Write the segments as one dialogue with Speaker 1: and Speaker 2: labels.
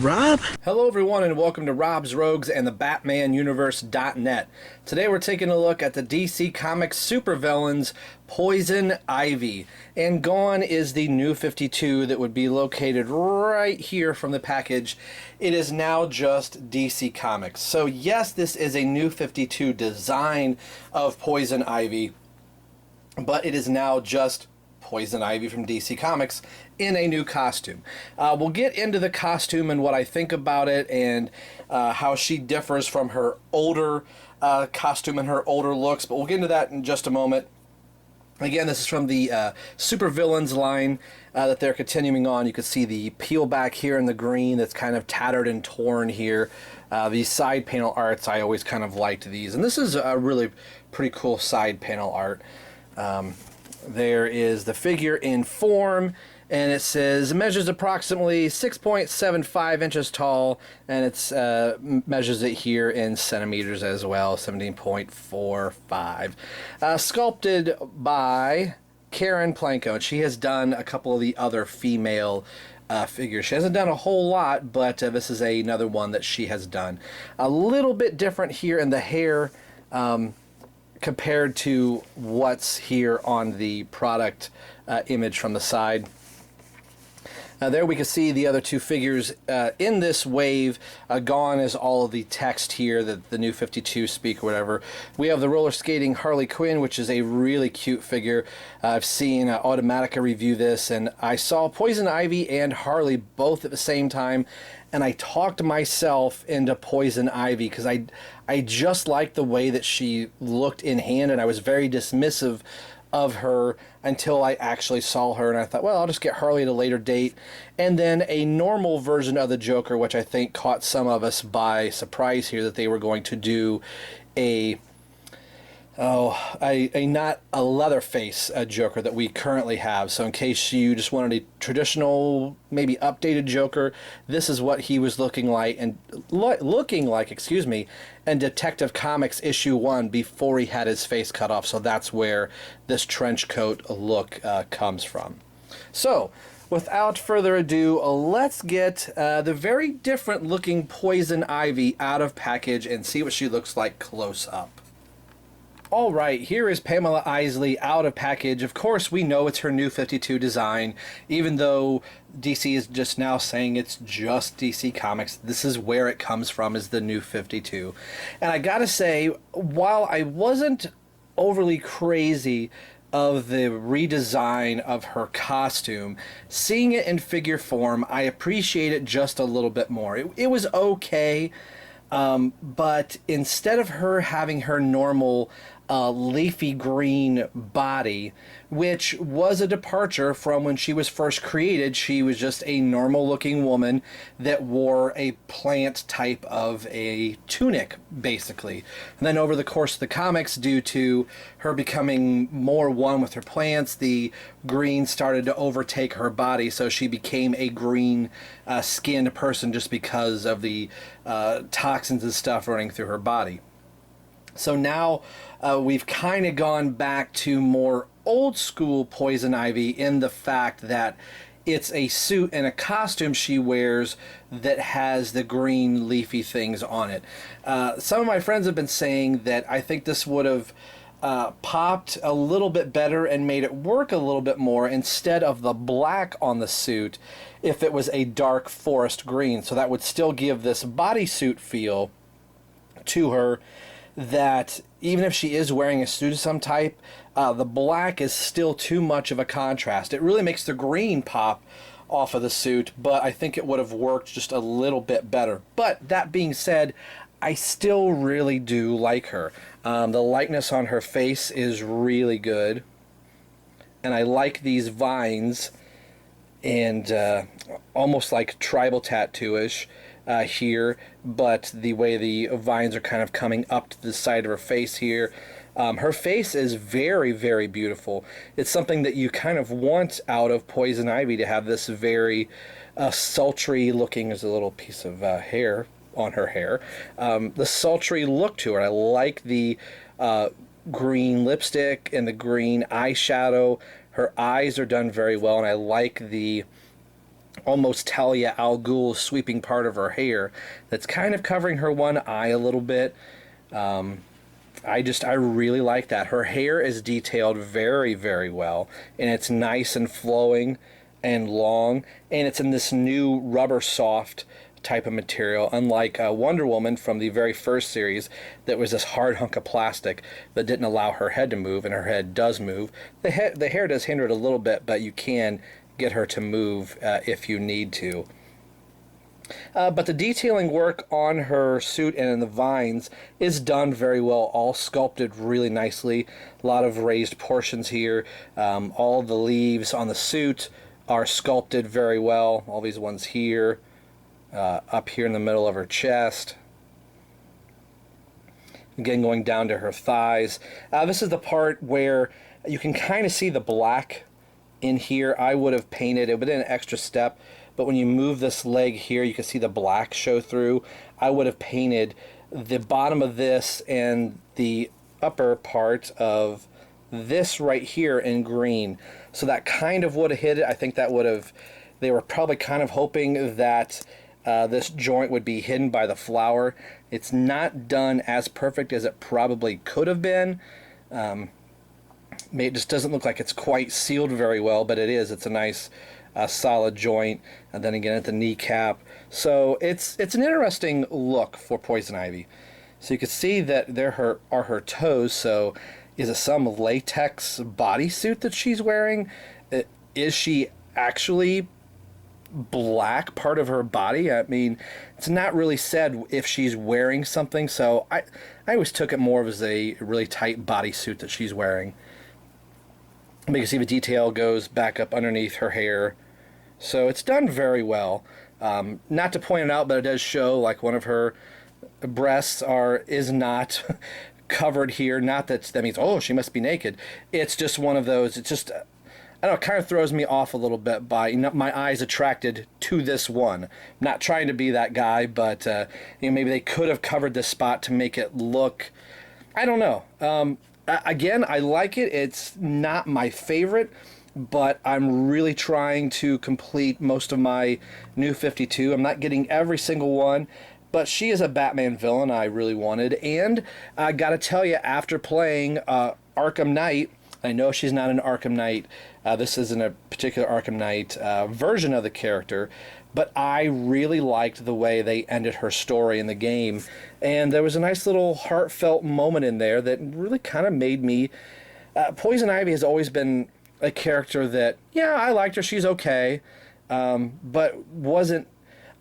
Speaker 1: Rob?
Speaker 2: Hello everyone and welcome to Rob's Rogues and the BatmanUniverse.net. Today we're taking a look at the DC Comics supervillains Poison Ivy. And gone is the new 52 that would be located right here from the package. It is now just DC Comics. So yes, this is a new 52 design of Poison Ivy, but it is now just Poison Ivy from DC Comics in a new costume. We'll get into the costume and what I think about it and how she differs from her older costume and her older looks, but we'll get into that in just a moment. Again, this is from the Supervillains line that they're continuing on. You can see the peel back here in the green that's kind of tattered and torn here. These side panel arts, I always kind of liked these. And this is a really pretty cool side panel art. There is the figure in form, and it says measures approximately 6.75 inches tall, and it's measures it here in centimeters as well, 17.45. Sculpted by Karen Planko, and she has done a couple of the other female figures. She hasn't done a whole lot, but this is another one that she has done. A little bit different here in the hair, compared to what's here on the product image from the side. There we can see the other two figures in this wave. Gone is all of the text here that the new 52 speak or whatever. We have the Rollerskating Harley Quinn, which is a really cute figure. I've seen Automatica review this, and I saw Poison Ivy and Harley both at the same time, and I talked myself into Poison Ivy because I just liked the way that she looked in hand, and I was very dismissive of her until I actually saw her, and I thought, well, I'll just get Harley at a later date. And then a normal version of the Joker, which I think caught some of us by surprise here, that they were going to do a not a Leatherface Joker that we currently have. So in case you just wanted a traditional, maybe updated Joker, this is what he was looking like, and excuse me, in Detective Comics issue 1 before he had his face cut off. So that's where this trench coat look comes from. So without further ado, let's get the very different looking Poison Ivy out of package and see what she looks like close up. Alright, here is Pamela Isley out of package. Of course, we know it's her new 52 design, even though DC is just now saying it's just DC Comics. This is where it comes from, is the new 52. And I gotta say, while I wasn't overly crazy of the redesign of her costume, seeing it in figure form, I appreciate it just a little bit more. It was okay. But instead of her having her normal leafy green body, which was a departure from when she was first created, she was just a normal looking woman that wore a plant type of a tunic, basically. And then over the course of the comics, due to her becoming more one with her plants, the green started to overtake her body, so she became a green skinned person just because of the toxins and stuff running through her body. So now we've kind of gone back to more old school Poison Ivy in the fact that it's a suit and a costume she wears that has the green leafy things on it. Some of my friends have been saying that I think this would have popped a little bit better and made it work a little bit more instead of the black on the suit if it was a dark forest green. So that would still give this bodysuit feel to her, that even if she is wearing a suit of some type, the black is still too much of a contrast. It really makes the green pop off of the suit, but I think it would have worked just a little bit better. But that being said, I still really do like her. The likeness on her face is really good, and I like these vines and almost like tribal tattoo-ish here, but the way the vines are kind of coming up to the side of her face here. Her face is very, very beautiful. It's something that you kind of want out of Poison Ivy, to have this very sultry looking. There's a little piece of hair on her hair. The sultry look to her. I like the green lipstick and the green eyeshadow. Her eyes are done very well, and I like the almost Talia al Ghul sweeping part of her hair that's kind of covering her one eye a little bit. I really like that. Her hair is detailed very, very well, and it's nice and flowing and long, and it's in this new rubber soft type of material, unlike Wonder Woman from the very first series that was this hard hunk of plastic that didn't allow her head to move, and her head does move. The hair does hinder it a little bit, but you can get her to move if you need to. But the detailing work on her suit and in the vines is done very well, all sculpted really nicely. A lot of raised portions here. All the leaves on the suit are sculpted very well. All these ones here, up here in the middle of her chest. Again, going down to her thighs. This is the part where you can kind of see the black in here. I would have painted it, but in an extra step. But when you move this leg here, you can see the black show through. I would have painted the bottom of this and the upper part of this right here in green. So that kind of would have hit it. I think that would have, they were probably kind of hoping that this joint would be hidden by the flower. It's not done as perfect as it probably could have been. It just doesn't look like it's quite sealed very well, but it is. It's a nice solid joint, and then again at the kneecap. So it's an interesting look for Poison Ivy. So you can see that there are her toes. So is it some latex bodysuit that she's wearing? Is she actually black part of her body? I mean, it's not really said if she's wearing something, so I always took it more as a really tight bodysuit that she's wearing. But you can see the detail goes back up underneath her hair. So it's done very well. Not to point it out, but it does show like one of her breasts is not covered here. Not that means, oh, she must be naked. It's just one of those, it's just, I don't know, it kind of throws me off a little bit by my eyes attracted to this one. Not trying to be that guy, but maybe they could have covered this spot to make it look, I don't know. Again, I like it. It's not my favorite, but I'm really trying to complete most of my new 52. I'm not getting every single one, but she is a Batman villain I really wanted. And I gotta tell you, after playing Arkham Knight, I know she's not an Arkham Knight. This isn't a particular Arkham Knight version of the character, but I really liked the way they ended her story in the game. And there was a nice little heartfelt moment in there that really kind of made me... Poison Ivy has always been a character that, yeah, I liked her, she's okay, but wasn't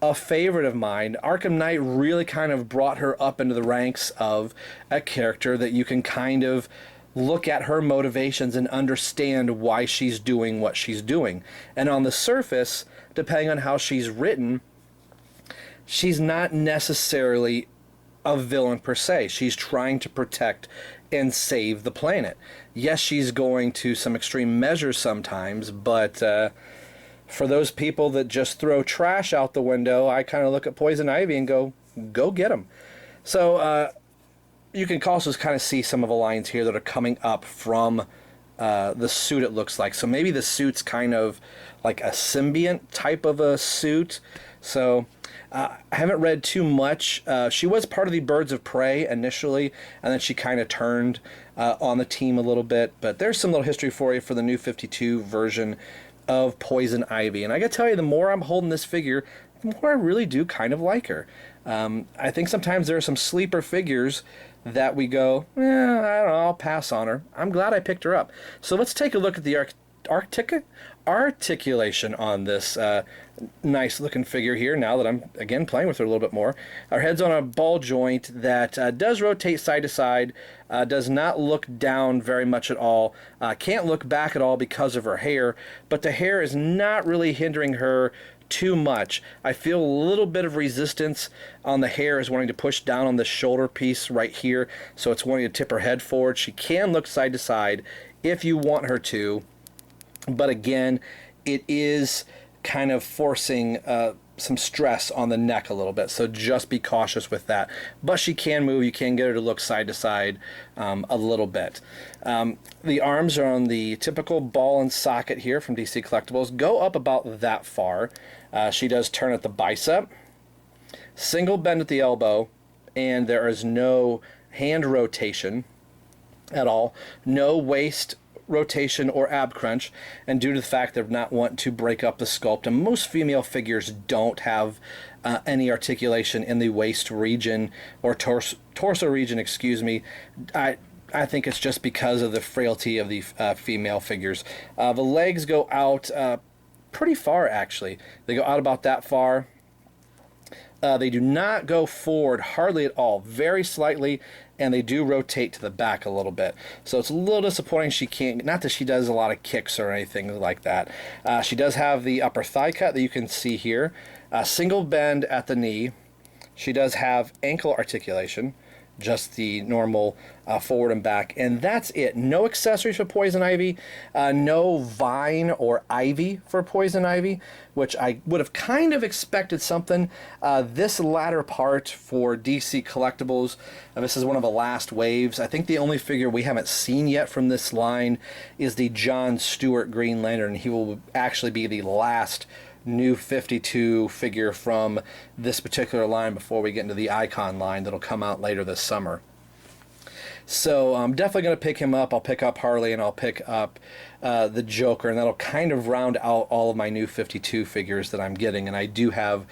Speaker 2: a favorite of mine. Arkham Knight really kind of brought her up into the ranks of a character that you can kind of look at her motivations and understand why she's doing what she's doing. And on the surface, depending on how she's written, she's not necessarily a villain per se. She's trying to protect and save the planet. Yes, she's going to some extreme measures sometimes, but for those people that just throw trash out the window, I kind of look at Poison Ivy and go get them. So you can also kind of see some of the lines here that are coming up from the suit, it looks like. So maybe the suit's kind of like a symbiont type of a suit. So I haven't read too much. She was part of the Birds of Prey initially, and then she kind of turned on the team a little bit. But there's some little history for you for the new 52 version of Poison Ivy. And I gotta tell you, the more I'm holding this figure, the more I really do kind of like her. I think sometimes there are some sleeper figures that we go, I don't know, I'll pass on her. I'm glad I picked her up. So let's take a look at the articulation on this nice looking figure here, now that I'm again playing with her a little bit more. Our head's on a ball joint that does rotate side to side, does not look down very much at all, can't look back at all because of her hair, but the hair is not really hindering her too much. I feel a little bit of resistance on the hair is wanting to push down on the shoulder piece right here, so it's wanting to tip her head forward. She can look side to side if you want her to, but again, it is kind of forcing some stress on the neck a little bit, so just be cautious with that. But she can move. You can get her to look side to side a little bit. The arms are on the typical ball and socket here from DC Collectibles. Go up about that far. She does turn at the bicep, single bend at the elbow, and there is no hand rotation at all, no waist rotation or ab crunch, and due to the fact they're not wanting to break up the sculpt, and most female figures don't have any articulation in the waist region or torso region, excuse me. I think it's just because of the frailty of the female figures. The legs go out pretty far, actually. They go out about that far. They do not go forward hardly at all, very slightly, and they do rotate to the back a little bit. So it's a little disappointing she can't, not that she does a lot of kicks or anything like that. She does have the upper thigh cut that you can see here, single bend at the knee. She does have ankle articulation, just the normal forward and back, and that's it. No accessories for Poison Ivy, no vine or ivy for Poison Ivy, which I would have kind of expected something. This latter part for DC Collectibles, this is one of the last waves. I think the only figure we haven't seen yet from this line is the John Stewart Green Lantern. He will actually be the last new 52 figure from this particular line before we get into the Icon line that'll come out later this summer. So I'm definitely going to pick him up. I'll pick up Harley, and I'll pick up the Joker, and that'll kind of round out all of my new 52 figures that I'm getting. And I do have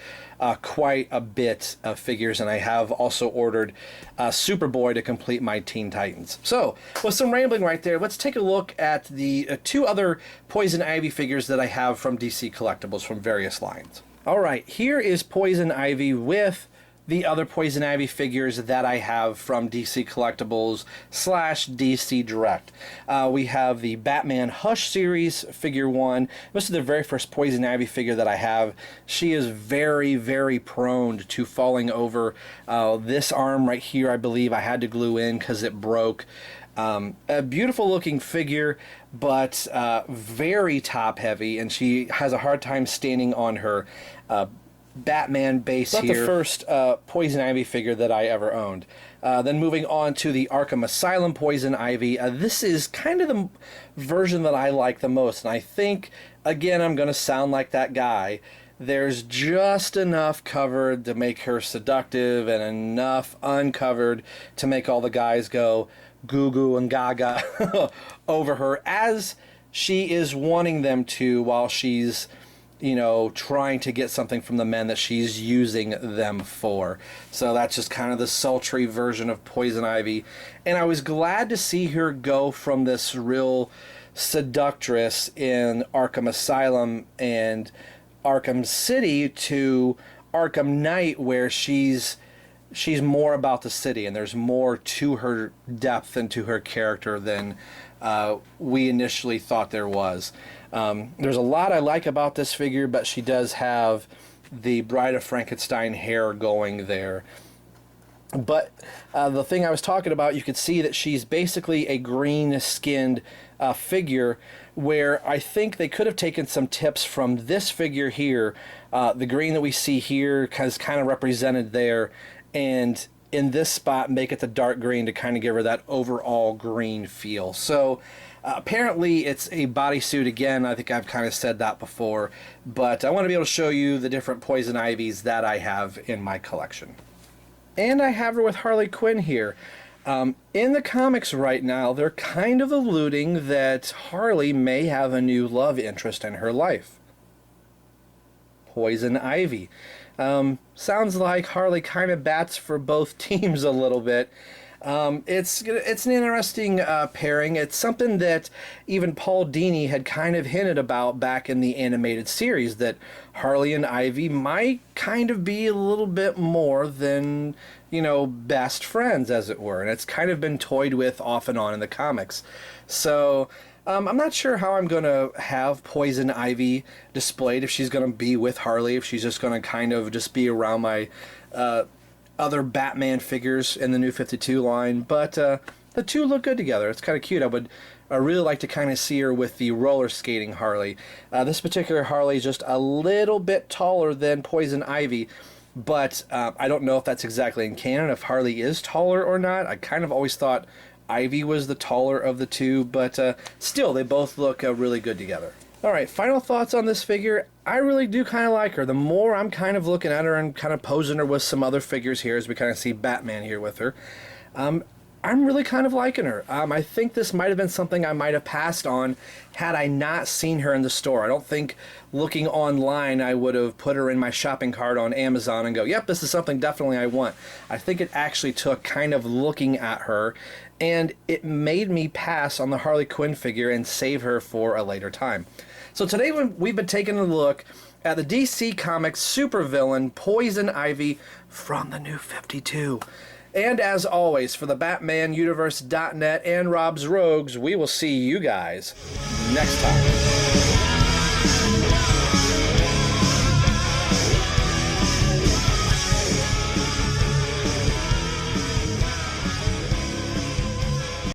Speaker 2: quite a bit of figures, and I have also ordered Superboy to complete my Teen Titans. So with some rambling right there, let's take a look at the two other Poison Ivy figures that I have from DC Collectibles from various lines. All right, here is Poison Ivy with the other Poison Ivy figures that I have from DC Collectibles / DC Direct. We have the Batman Hush series figure 1. This is the very first Poison Ivy figure that I have. She is very, very prone to falling over. This arm right here, I believe I had to glue in because it broke. A beautiful looking figure, but very top heavy, and she has a hard time standing on her Batman base here. Not the first Poison Ivy figure that I ever owned. Then moving on to the Arkham Asylum Poison Ivy. This is kind of the version that I like the most, and I think, again, I'm going to sound like that guy. There's just enough covered to make her seductive and enough uncovered to make all the guys go goo goo and gaga over her, as she is wanting them to while she's, you know, trying to get something from the men that she's using them for. So that's just kind of the sultry version of Poison Ivy. And I was glad to see her go from this real seductress in Arkham Asylum and Arkham City to Arkham Knight, where she's more about the city, and there's more to her depth and to her character than we initially thought there was. There's a lot I like about this figure, but she does have the Bride of Frankenstein hair going there. But the thing I was talking about, you could see that she's basically a green-skinned figure, where I think they could have taken some tips from this figure here. The green that we see here is kind of represented there, and in this spot make it the dark green to kind of give her that overall green feel. So apparently it's a bodysuit again. I think I've kind of said that before, but I want to be able to show you the different Poison Ivies that I have in my collection. And I have her with Harley Quinn here. In the comics right now, they're kind of alluding that Harley may have a new love interest in her life. Poison Ivy. Sounds like Harley kind of bats for both teams a little bit. It's an interesting pairing. It's something that even Paul Dini had kind of hinted about back in the animated series, that Harley and Ivy might kind of be a little bit more than, you know, best friends, as it were. And it's kind of been toyed with off and on in the comics. So I'm not sure how I'm going to have Poison Ivy displayed, if she's going to be with Harley, if she's just going to kind of just be around my other Batman figures in the New 52 line, but the two look good together. It's kind of cute. I would I really like to kind of see her with the roller skating Harley. This particular Harley is just a little bit taller than Poison Ivy, but I don't know if that's exactly in canon, if Harley is taller or not. I kind of always thought Ivy was the taller of the two, but still, they both look really good together. Alright, final thoughts on this figure. I really do kind of like her. The more I'm kind of looking at her and kind of posing her with some other figures here, as we kind of see Batman here with her, I'm really kind of liking her. I think this might have been something I might have passed on had I not seen her in the store. I don't think looking online I would have put her in my shopping cart on Amazon and go, yep, this is something definitely I want. I think it actually took kind of looking at her, and it made me pass on the Harley Quinn figure and save her for a later time. So today we've been taking a look at the DC Comics supervillain Poison Ivy from the New 52. And as always, for the BatmanUniverse.net and Rob's Rogues, we will see you guys next time.